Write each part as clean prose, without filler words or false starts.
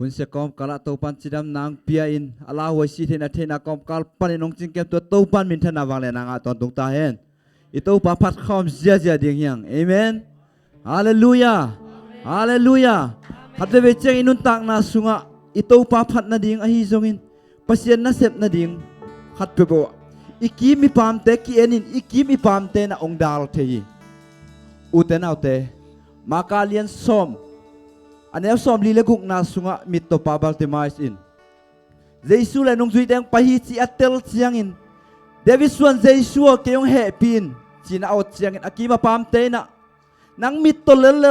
หุ่นเสกอมกาลาโตปันจิดำนางเปียอินอาลาหัวสีเทนะเทนะกอมกาลปันนองจิงเก็บตัวโตปันมินทนาวางเลยนางอาตอนตรงตาเห็นอิโตปะพัดข้อมเสียเสียดิ่งยังเอเมนฮาเลลูยาฮาเลลูยาฮัตเตเวเจงอินุนตักนาสุงะอิโตปะพัดนาดิ่งอหิจงอินปัสยันนาเสพนาดิ่งฮัตเปโบอีกีมีปามเตกีเอ็นินอีกีมีปามเตนะองดาลเทียอุเตนเอาเตมากาเลียนซอมอันนี้สอมลีเลกุกนาสุงะมิตโตปาบัลเตมาอินเจสุเลนงจุยแดงไปฮิจิอัตเตลเจียงอินเดวิสวนเจสุเกี่ยงเฮปินจีน่าเอาเจียงอินอากีมาปามเตนะนังมิตโตเลล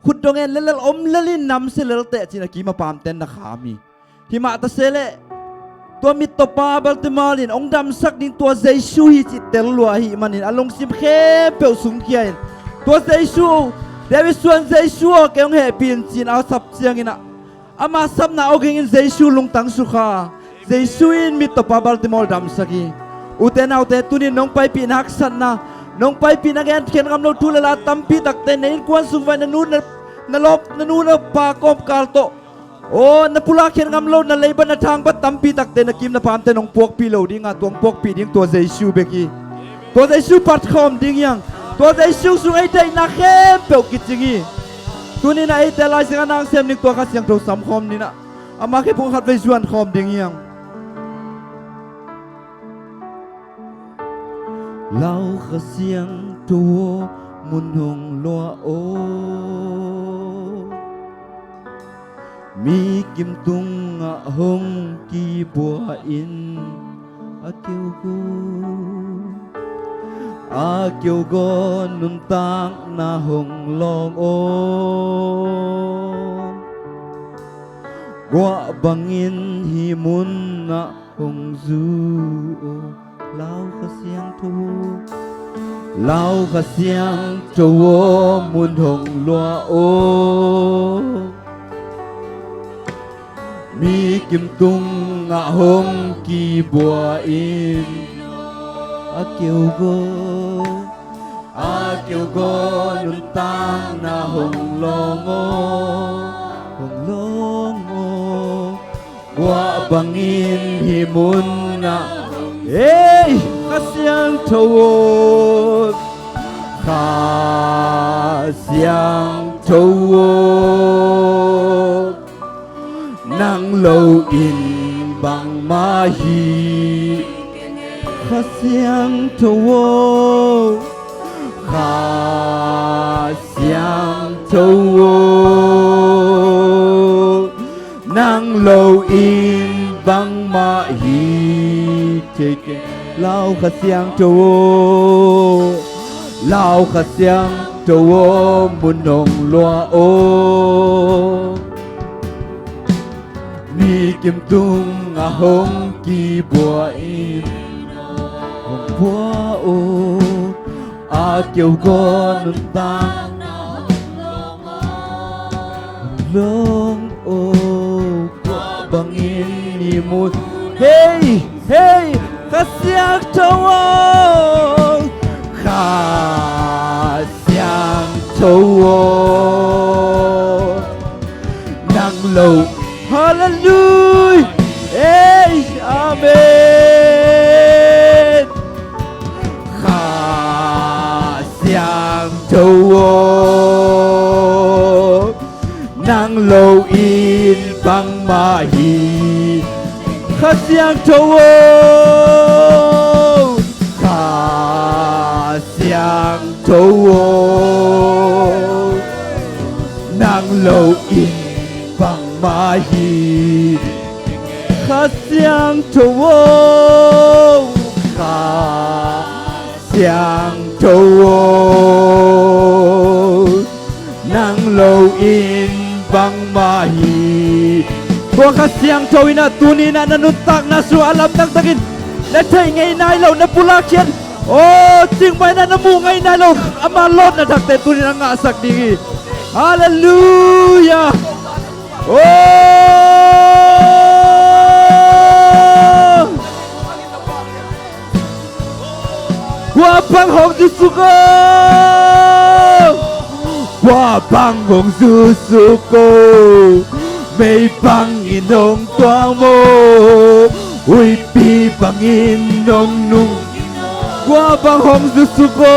ขุดดงเอ็นเลลอมเลลินนำเซเลลเตจีน่ากีมาปามเตนะขามีหิมะตะเซเลตัวมิตโตปาบัลเตมาลินองดำสักดินตัวเจสุฮิจิเตลลัวหิมันินอลงซิมเข้เปียวสุงเกียนตัวเจสุเดวิสวนเจสัวเกี่ยงเฮปินจีนเอาสับเจียงอินะอามาสับนาเอาเก่งเจสัวลงตังสุขาเจสัวอินมิตรปาบัลติมอลดัมสกีอุเทนเอาเตตุนินน้องไปปีนักสันนะน้องไปปีนักแอนเขียนคำโน้ตทุเลลาตัมปีตักเตนในกวนสุวรรณนูนลบนูนปากอบกาลโตโอ้นปุลาเขียนคำโน้ตนเลยบันทางปัตตัมปีตักเตนกิมนปามเตนองพวกปีโลดิ้งตัวพวกปีดิ้งตัวเจสัวเบกีตัวเจสัวปัดคอมดิ้งยังตัวเจสุสุไอเดนักเข้มเปียวกิจงี้ตัวนี้นะไอเดลายเสียงนางเสียงหนึ่งตัวข้าเสียงตัวสามคอมนี่นะอามาแค่พงขัดไปชวนคอมเดียงยังเราข้าเสียงตัวมุนหงลัวโอมีกิมตุงอะหงกีบัวอินอะเกียวกูอาเกียวกอนนุนตังนาหงลองโอกัวบังอินหิมุนนาหงซูเล่าข้าเสียงทูเล่าข้าเสียงโจวมุนหงลัวโอมีกิมตุงอาหงกีบัวอินอาเกียวโกนุนตังนาหงลองโอกัวบังอินหิมุนนาเอ้ยข้าเสียงทวดข้าเสียงทวดนังโลอินบังมาฮีข้าเสียงทวดข้าเสียงทวดนังโลอินบังมาฮีเจเกเล่าข้าเสียงทวดเล่าข้าเสียงทวดมุนงลัวโอมีกิมตุงอาหงกีบัวอินหงบัวโออาเกียวกอนนุนตังลงโอกัวบังอินนิมุดเฮ้ยข้าเสียงทวดข้าเสียงทวดนั่งโลฮาเลลูยาเอ้ยอาเมนข้าเสียงทวดนั่งโลอินบังมาฮีข้าเสียงทวดข้าเสียงทวดนั่งโลอินบังมาฮีข้าเสียงทวดข้าเสียงทวดนั่งโลอินบังมาฮีตัวข้าเสียงทวินาตัวนี้นะนุนตักนาสุอาลัมตักตักินและเธอไงนายเรานะปุลาเขียนโอ้จริงไปนะนมูไงนายเราอามาลดนะทักแต่ตัวนี้นะงาสักดีฮาเลลูยาโอ้ว่าบังหงสุสุโกว่าบังหงสุสุโก mây băng in hồng quang mô ui pi băng in hồng nung qua băng hồng su su cô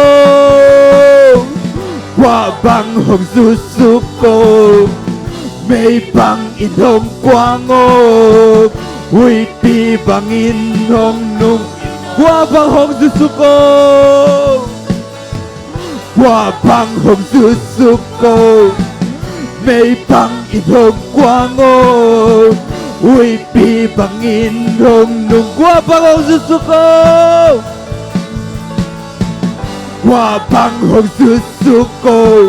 qua băng hồng su su cô mây băng in hồng quang mô ui pi băng in hồng nung qua băng hồng su su cô qua băng hồng su su cô mây băng in hồng quang mô ui pi băng in hồng nung qua băng hồng su su cô qua băng hồng su su cô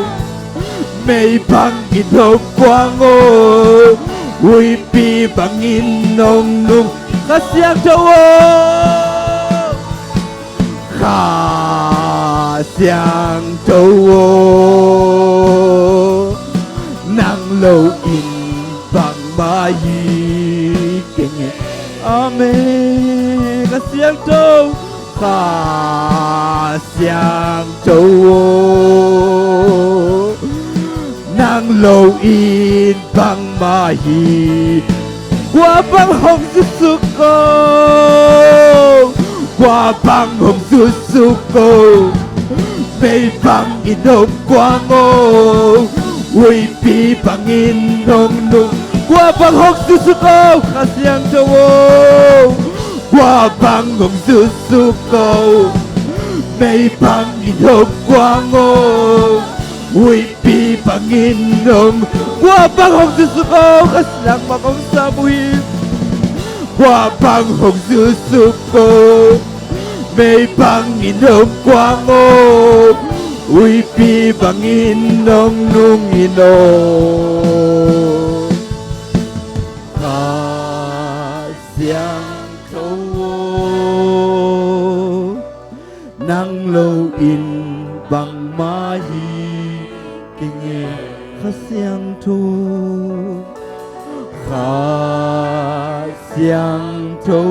mây băng in hồng quang mô ui pi băng in hồng nung khá xiang châu ô khá xiang châu ô nang lâu in bằng ma yi kinh amen khá xiang châu khá xiang châu ô nang lâu in bằng ma yi qua băng hồng su su cô qua băng hồng su su cô mây băng in hồng quang mô ui pi băng in hồng nung qua băng hồng su su cô khá xiang châu ô qua băng hồng su su cô mây băng in hồng quang mô ui pi băng in hồng qua băng hồng su su cô khá xiang băng hồng sa mui qua băng hồng su su cô mây băng in hồng quang mô ui pi băng in hồng nung in hồng khá xiang châu ô nang lâu in bằng ma hi kinh nghe khá xiang châu khá xiang châu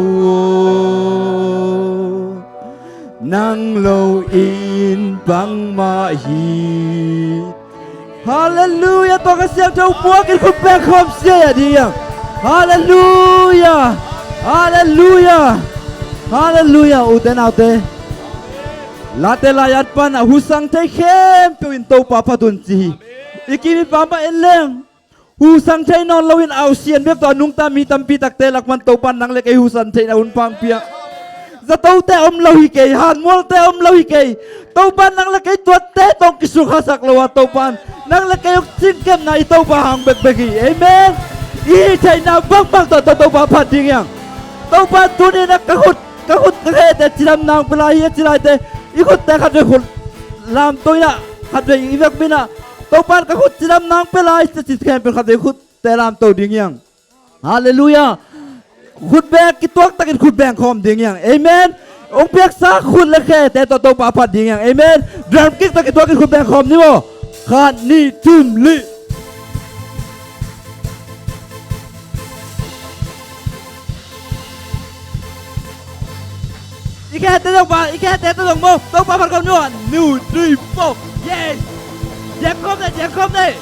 nang lâu in bằng ma hi hallelujah to khá xiang châu búa cái khúc bèn không xe đi hallelujah hallelujah hallelujah uten autte late layat pan husang thai khem pin to pa patun chi ikimi pa ba eleng husang thai non lawin au sian bek to nung ta mi tampi takte lakman to pan nang le kai husan thai na un pang pia za to te om lo hi ke han mol te om lo hi ke to pan nang le kai tuat te tong kisu khasak lo to pan nang le kai sin kem na to pa hang bek beki amen i thai na bang bang to pa phat ding yang to pa tu ni na ka hut ka he te chiram nang pla hi chirai te ikut te khat khut lam toina khat ve ivek bina to pan ka khut chiram nang pla se chit khem pe khat ve khut te lam to ding yang hallelujah khut bek ki tok takin khut bek khom ding yang amen ong pek sa khut le khe te to pa phat ding yang amen drum kick takin tok khut bek khom ni mo khan ni tum li Ike te dong pa, ike te dong mo, dong pa phật con nữa, 2, 3, 4, yes, dẹp khom đây.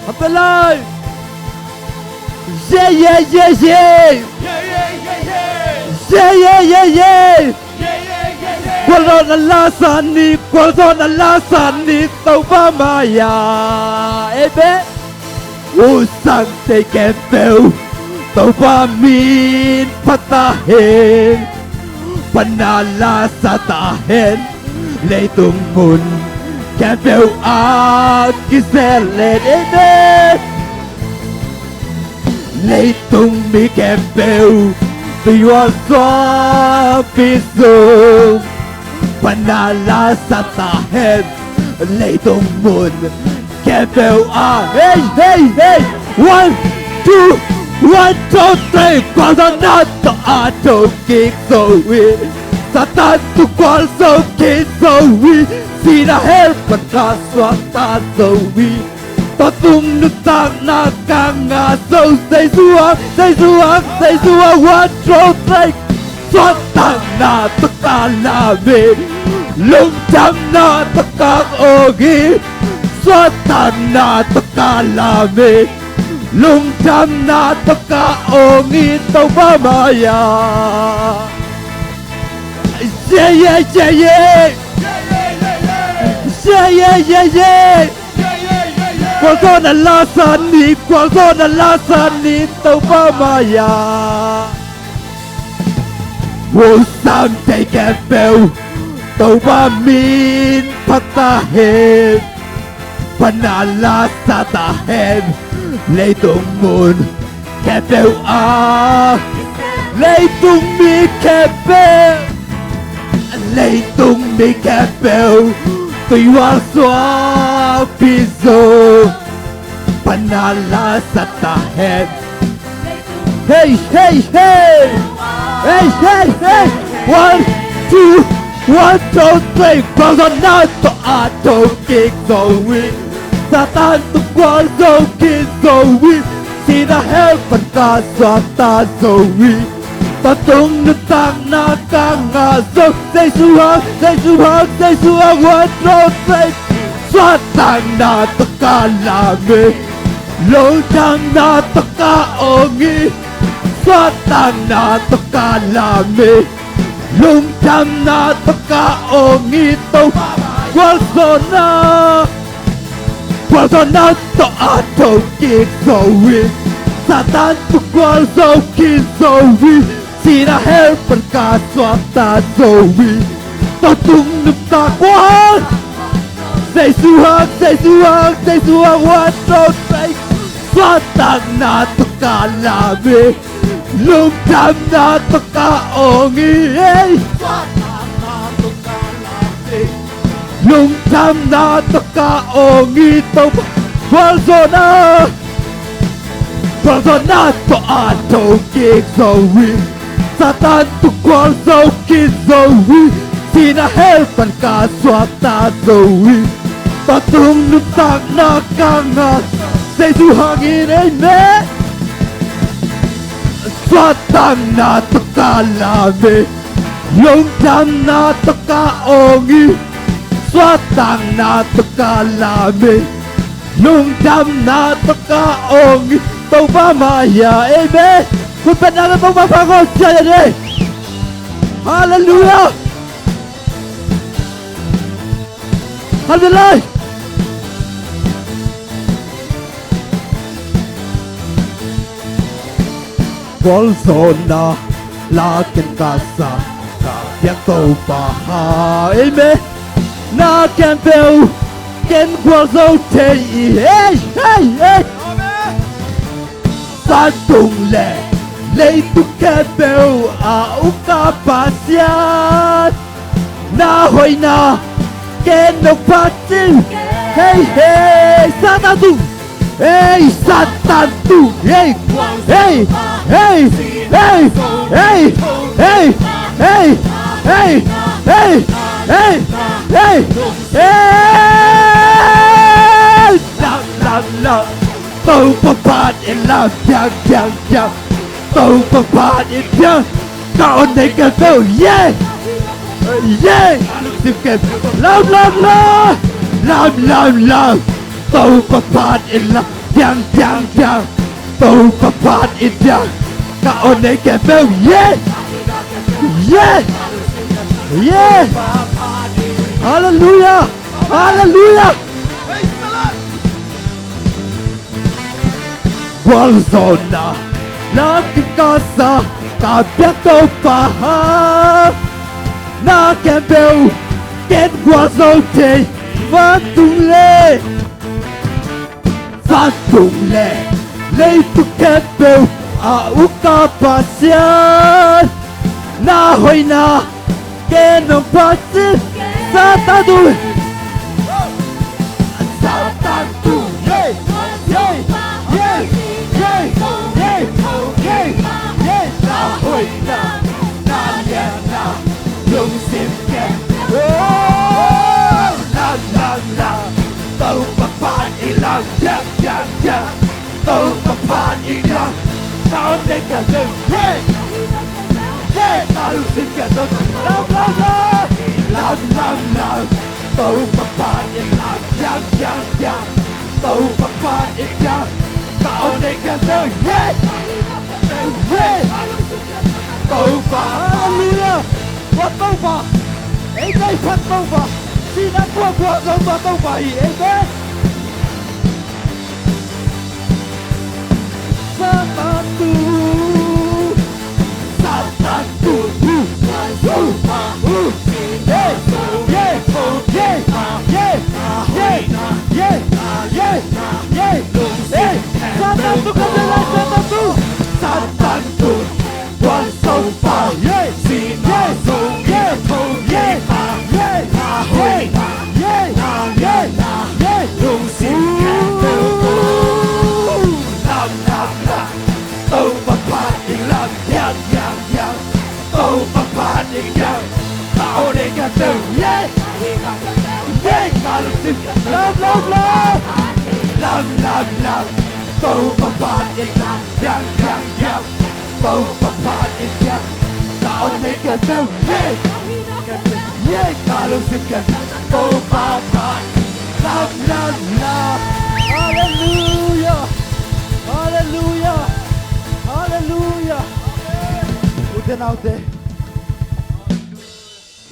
Hấp lên lời, yeah yeah yeah yeah, yeah yeah yeah yeah. Qualon Allah sani tàu ba maya ebe usang te kempeu tàu ba min patahen panala satahen leitung mun kempeu akiselet ebe leitung mi kempeu Tuyua soa pisum Panala sa tahen Leitung mun Kempeu hey hey hey 1, 2 1, 2, 3 Qualta nato ato kik sowi Satan tu qual so kik sowi Sina helpan ka swata sowi Tatung nutang na kanga so say suang 1, 2, 3 xóa tan na tất cả là vì lung chăm na tất cả ô ghi xóa tan na tất cả là vì lung chăm na tất cả ô nghi tàu ba ma ya yeah yeah yeah yeah yeah yeah yeah yeah quang gió là la san ni quang gió là la san ni tàu ba ma ya vô sang tay kẹp bèo tàu ba min phát ta hẹp panala sa ta hẹp lấy tung môn kẹp bèo à lấy tung mi kẹp bèo lấy tung mi kẹp bèo tùy hoa xóa piso panala sa ta hẹp hey hey hey hey hey hey 1 2 1 2 3 quang gió na to a to kik so we Satan to quang gió kik so we si na hell pan ka sa ta so we ta tung na tang na ka nga so say su ha say su ha say su ha 1 2 3 xóa tan na tất cả là mê lỗ trăng na tất cả ô nghi xóa tan na tất cả là mê lung chăm na tất cả ô nghi tâu quang gió na to a to kik so we Satan to quang gió kik so we si na hell pan ka xóa ta so we ta tung nấp ta quang say su hang say su hang say su hang 1 2 3 xóa tan na tất cả là mê lung chăm na tất cả ô nghi lung chăm na tất cả ô nghi tông quang gió na to a to kik so we Satan to quang gió kik so we si na hell pan ka xóa ta so we ta tung nấp ta na ka nga say su hang in amen xóa tan na tất cả là mê lung chăm na tất cả ô nghi xóa tan na tất cả là mê lung chăm na tất cả ô nghi tàu ba ma ya amenคุณเป็นอะไรต้องมาฟังเขาเชื่อเลยฮาเลลูยาฮาเลลูยาBolsona la ken casa ka piak to pa ha amen na ken bel ken quazo te hey hey hey sa tung le lấy tu ken bel a u ka pasiat na hoi na ken no patin hey hey sa ta tu hey Satan tu hey hey hey hey hey hey hey hey hey hey hey hey la tàu papat in la chang tàu papat in chang cậu này cả tàu yeah yeah tiếp kẹp làm tàu papat in la chang tàu papat in chang cậu này cả tàu yeah yeah yeah hallelujah hallelujah Bolsona la casa ka piak to pa ha na ken bel ken quazo te va tung le lấy tu ken bel a u ka pasian na hoi na ken no pasin Satan tu yeah yeah yeah yeah yeah yeah na hoi na ya na lung sim ken la tàu papat ilang ya tàu papat ilang tàu này cả yeah yeah love tàu bạc bạc in yang tàu bạc bạc in yang tạo nên cái đời hey tàu bạc hallelujah phát tàu bạc ấy đây phát tàu bạc xin đã qua tàu bạc amen Satu love tàu bạc bạc yang tàu bạc bạc yang tạo nên cái đời kalau sekian tàu bạc bạc love hallelujah udah naute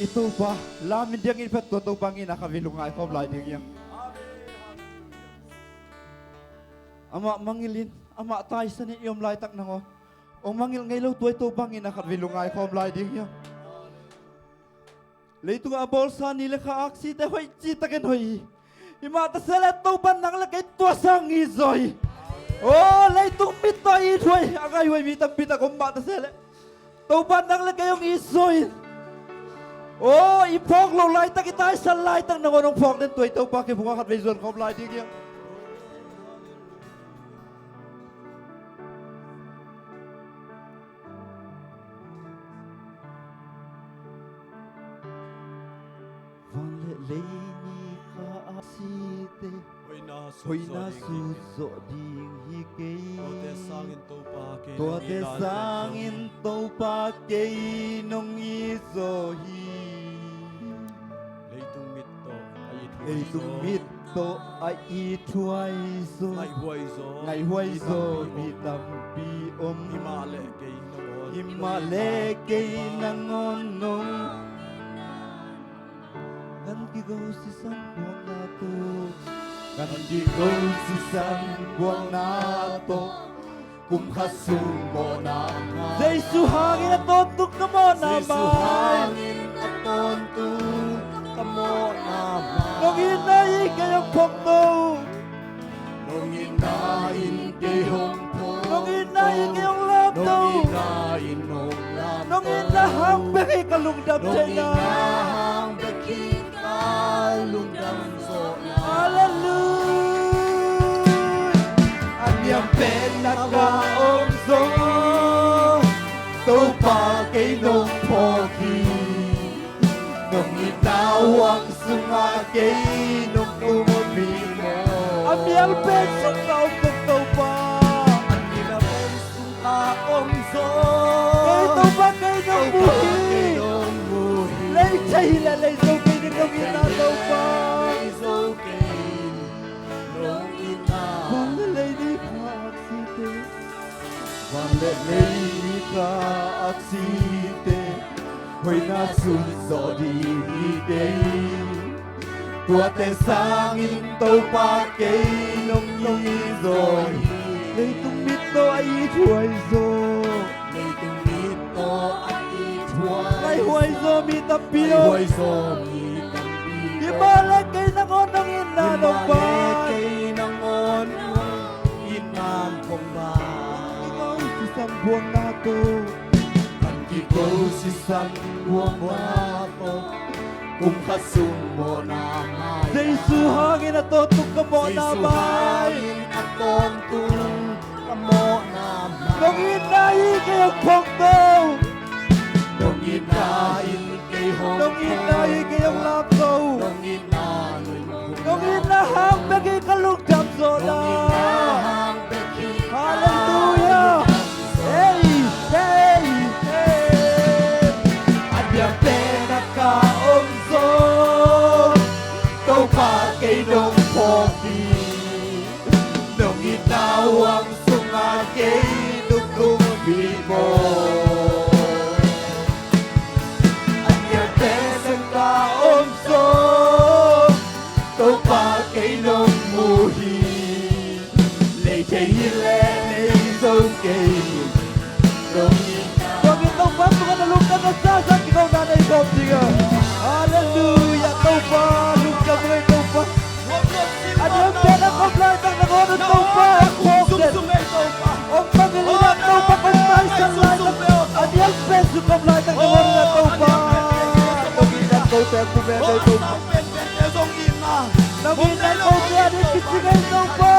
itu pa lamin dia ngin pet tàu bangin nakavilungai kom lai dia yang ama mangilin ama tay sani yom lai tak nango ong mangil ngay lo tuay to bangin nakavilungai kom lai dia yang leitung abol sani lekha aksi te hoi chi taken hoi ima ta sele to ban nang le kai tua sang i zoi oh leitung mit to i thoi agai hoi mi tam pita kom ba ta sele to ban nang le kai ong i zoi oh i phok lo lai ta ki tai san lai tak nang onong phok den tuai to pa ke bunga khat ve zon kom lai dia yang Leini ka asite hoi na su so ding hi ke to te sangin to pa ke nong i zo hi leitung mit to ai i thuai zo ngai huai zo mi tam pi om himale ke nangon nong kan ki go si san buang na to kan ki go si san buang na to kum khasum mo na Jesu hangin aton tuk na mo na hangin aton tuk na mo na nong inay kayong pokto nong inain kayong pokto nong inain kayong lapto nong inahang beki kalungdam sena Hallelujah Anyang pinakaomso To pa kay nung pogi Nung itawang sumagay Nung umubi mo Anyang pinakaomso to pa Anyang pinakaomso Kay to pa kay nung buhi Lay chahila lay so kay nung itataw pa Lay so kay nung itataw Vanlelei ka aksite Hoy na sunso di higay Tua te sangin tau pakay nung izoy Leitung mito ay ituay zo Leitung mito ay ituay Ay huay zo mitapio Ay huay zo mitapio Imalay kay nangonong inanong kay nangonong inanong ba Isang buwang nato Ang ikaw si isang buwang nato Kung kasumo naman Jesu hangin at totok ka mo naman Jesu hangin at totok ka mo naman Nung inayin kayong pokto Nung inayin kayong lapto Nung inahang bagi kalugdam sola Hallelujah Hey, hey, hey Anyang pena Kom tiga. Hallelujah. Taupa. Luka mga taupa. Adem pera koblay tang nangono taupa. Om pangilinan taupa kumay sa lain. Adem peso koblay tang nangono taupa. Naginan ko te kumende taupa. Naginan ko te adem kitsigay taupa.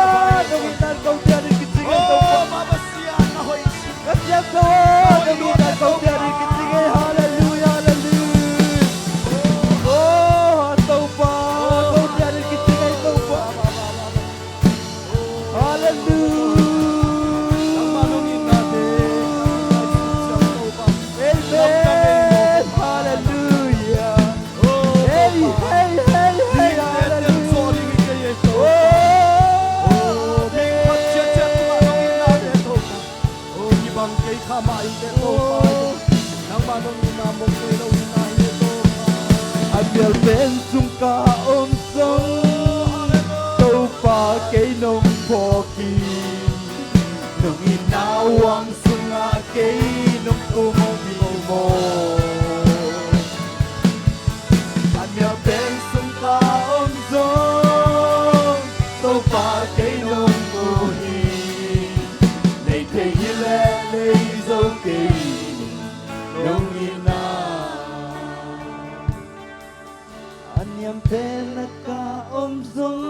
Naginan ko te adem kitsigay taupa. Kasiyak ko. Naginan ko te adem kitsigay. Hallelujah. Hallelujah. Oh taupa. Ko te adem kitsigay taupa. Hallelujah. Amen. Hallelujah. Hey, hey, hey, hey. Hallelujah. Ambil bensung ka omsong taupa kay nong poki nung inawang sunga kay nung umuwi mo. Ambil bensung ka omsong taupa kay nong muhi nay kay hile nay dâu kay nung ina. Anyam pena ka omsong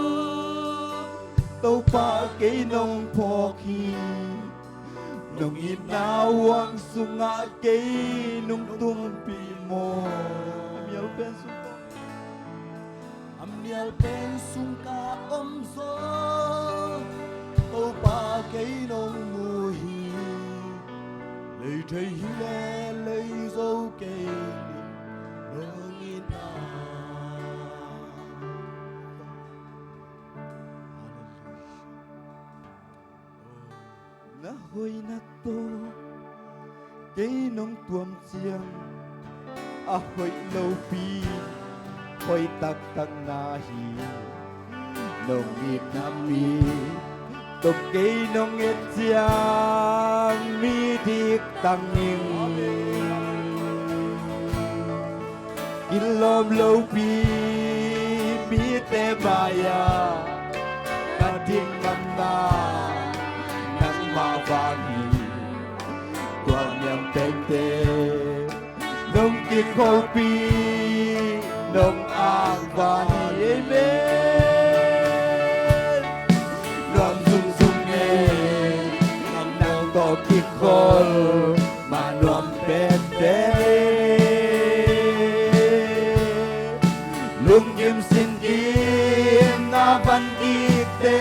taupa kay nong poki nung inawang sunga kay nung tumpi mo. Amyal pensung ka omsong taupa kay nong muhi lấy thầy hile lấy dâu kay nung ina. Nahoy na to kay nung tuam siyang ahoy lâu pi hoy tak tak nahi nung inami tục kay nung et siyang mi dik tanging ilom lâu pi mi te baya kating mamna mavani tuang yang tente nong kikopi nong agvani. Amen. Nong sung sung nang to kikol manom pente lung kim sin kim na van kite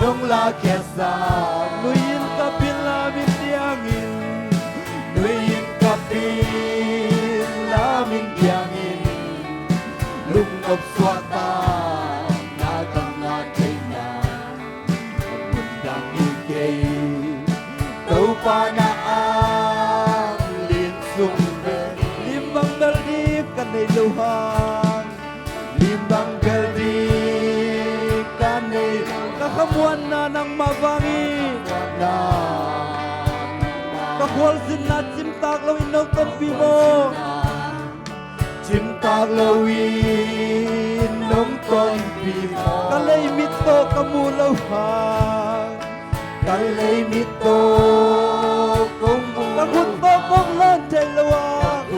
nung la kesa nuyin kapin lamin tiangin nuyin kapin lamin tiangin lungop swata nagang natin na magundang ikay taupa na ang linsong limbang baldip kanay luhang limbang baldip kanay kakamuan na ng mabangi kakwal na chimtaklaw inong kampi mo chimtaklawin nung kampi mo kalay mito kamulawang kalay mito kakunto kong lantay lawang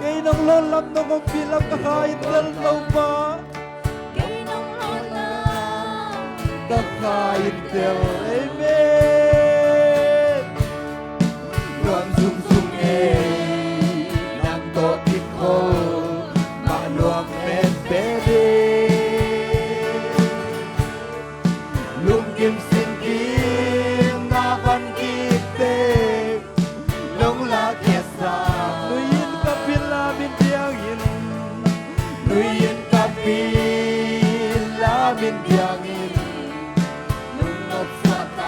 kay nang lolam nung ang pilang kakait laltaw pa kakait tel. Amen. Luang sung sung nang to ikol maluang pempede lung kim sin kim navan kite lung la kesa nuyin kapil lamin tiangin nuyin kapil lamin tiangin nung nopswata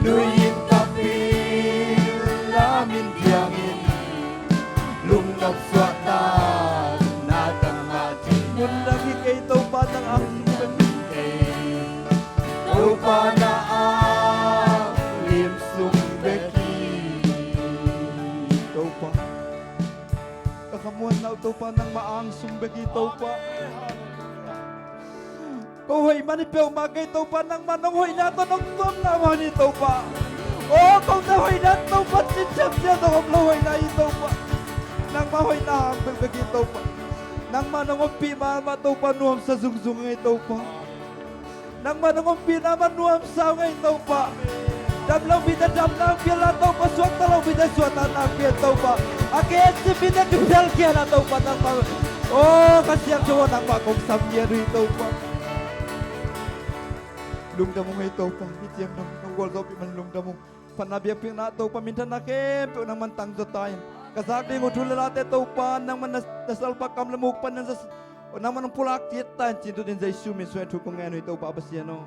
Nuyin kapil lamin tiangin lung ngap suatan natang mati mun lagi kay taupa ng ang taupa na ang limsung beki taupa kakamuan na taupa ng maang sumbagi taupa Kuhay manipeo magay taupa ng manonghoy nato ng tom na mani taupa Oh, kung nahoy na taupa sinsap siya na kung lahoy na itaupa nang mahoy na ang bagi taupa nang manongompi mataupa nuam sa zungzung ngay taupa nang manongompi naman nuam sa ngay taupa damlang bida damlang pila taupa suat talaw bida suatan ang pila taupa akit si bida dubdal kaya na taupa ng Oh, kasiyang jawa ng bakong samya rito pa Lungdamong ngay taupa itiyang ng World Cup iman lungdamong Panabiyang pinato pamintan na kempe unang mantang dotayan Kasakli ng utulalate taupa nang nasalpakam lamukpan ng unang manang pulak tiyan cinto din sa isumin suwento kung ano ito papasya no